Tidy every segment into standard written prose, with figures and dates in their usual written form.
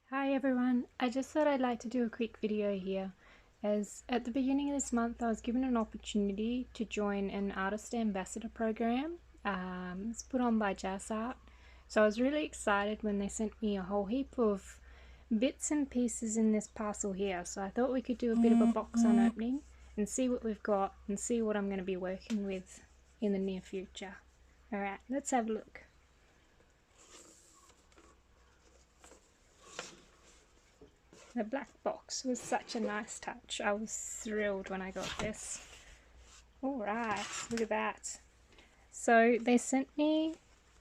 Hi everyone, I just thought I'd like to do a quick video here as at the beginning of this month I was given an opportunity to join an Artist Ambassador program. It's put on by Jasart, so I was really excited when they sent me a whole heap of bits and pieces in this parcel here, so I thought we could do a bit of a box opening and see what we've got and see what I'm going to be working with in the near future. Alright, let's have a look. The black box was such a nice touch. I was thrilled when I got this. Alright, look at that. So they sent me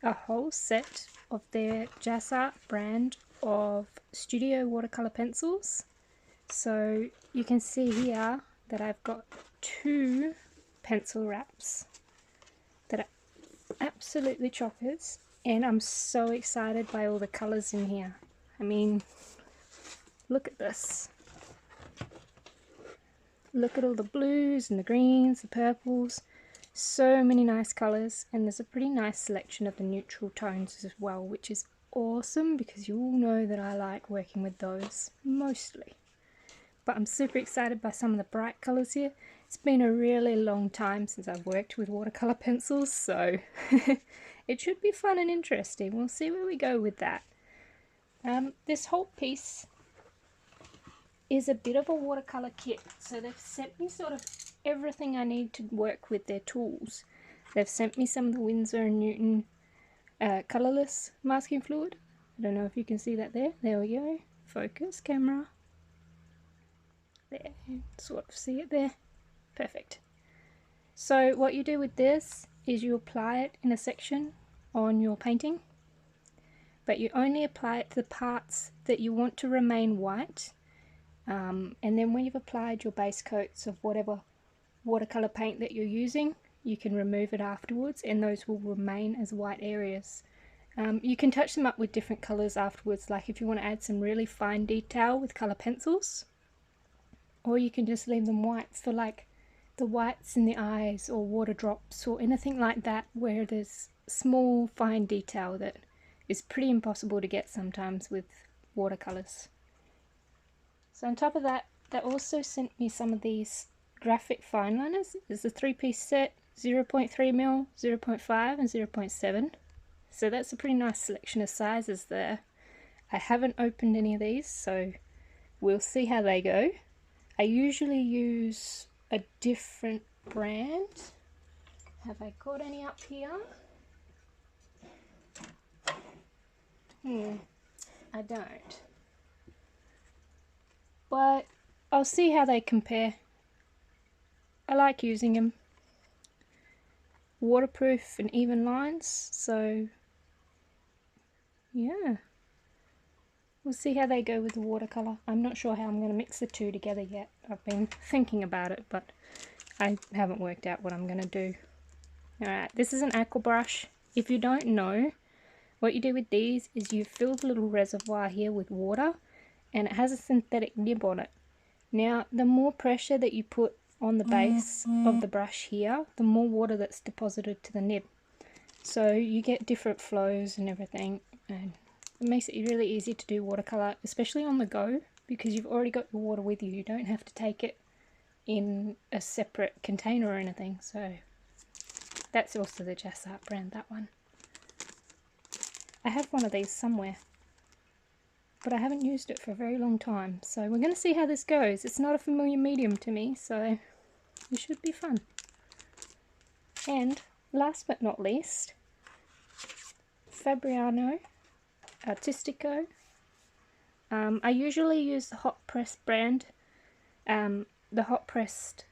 a whole set of their Jasart brand of studio watercolor pencils. So you can see here that I've got 2 pencil wraps that are absolutely chockers, and I'm so excited by all the colors in here. I mean, look at this. Look at all the blues and the greens, the purples. So many nice colours, and there's a pretty nice selection of the neutral tones as well, which is awesome because you all know that I like working with those mostly. But I'm super excited by some of the bright colours here. It's been a really long time since I've worked with watercolour pencils, so it should be fun and interesting. We'll see where we go with that. This whole piece is a bit of a watercolor kit, so they've sent me sort of everything I need to work with their tools. They've sent me some of the Winsor & Newton colorless masking fluid. I don't know if you can see that there. There we go. Focus, camera. There, sort of see it there. Perfect. So what you do with this is you apply it in a section on your painting, but you only apply it to the parts that you want to remain white. And then when you've applied your base coats of whatever watercolor paint that you're using, you can remove it afterwards, and those will remain as white areas. You can touch them up with different colors afterwards, like if you want to add some really fine detail with color pencils, or you can just leave them white for like the whites in the eyes or water drops or anything like that, where there's small fine detail that is pretty impossible to get sometimes with watercolors. So on top of that, they also sent me some of these graphic fine liners. It's a 3-piece set, 0.3mm, 0.5 and 0.7. So that's a pretty nice selection of sizes there. I haven't opened any of these, so we'll see how they go. I usually use a different brand. Have I got any up here? I don't. But I'll see how they compare. I like using them. Waterproof and even lines, so yeah. We'll see how they go with the watercolour. I'm not sure how I'm going to mix the two together yet. I've been thinking about it, but I haven't worked out what I'm going to do. Alright, this is an aqua brush. If you don't know, what you do with these is you fill the little reservoir here with water, and it has a synthetic nib on it. Now, the more pressure that you put on the base of the brush here, the more water that's deposited to the nib. So you get different flows and everything, and it makes it really easy to do watercolour, especially on the go, because you've already got your water with you. You don't have to take it in a separate container or anything. So that's also the Jasart brand, that one. I have one of these somewhere, but I haven't used it for a very long time, so we're going to see how this goes. It's not a familiar medium to me, so it should be fun. And last but not least, Fabriano Artistico. I usually use the hot press brand, the hot pressed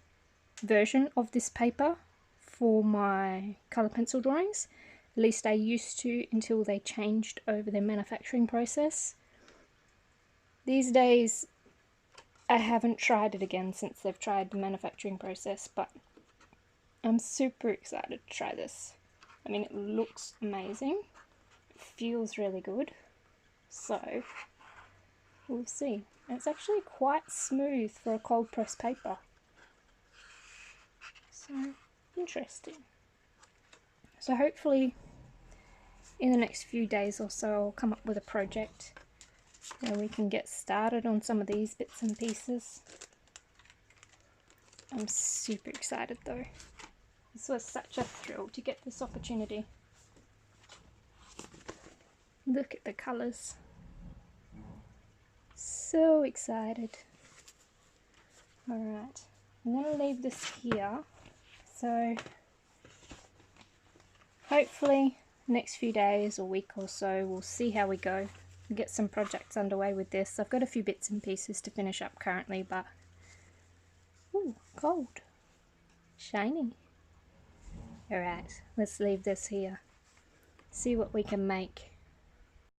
version of this paper for my colour pencil drawings. At least I used to, until they changed over their manufacturing process. These days I haven't tried it again since they've tried the manufacturing process, but I'm super excited to try this. I mean, it looks amazing, it feels really good, so we'll see. It's actually quite smooth for a cold press paper, so interesting. So hopefully in the next few days or so I'll come up with a project and we can get started on some of these bits and pieces. I'm super excited though. This was such a thrill to get this opportunity. Look at the colours. So excited. Alright, I'm going to leave this here. So hopefully next few days or week or so we'll see how we go and get some projects underway with this. I've got a few bits and pieces to finish up currently, but ooh, gold. Shiny. Alright, let's leave this here. See what we can make.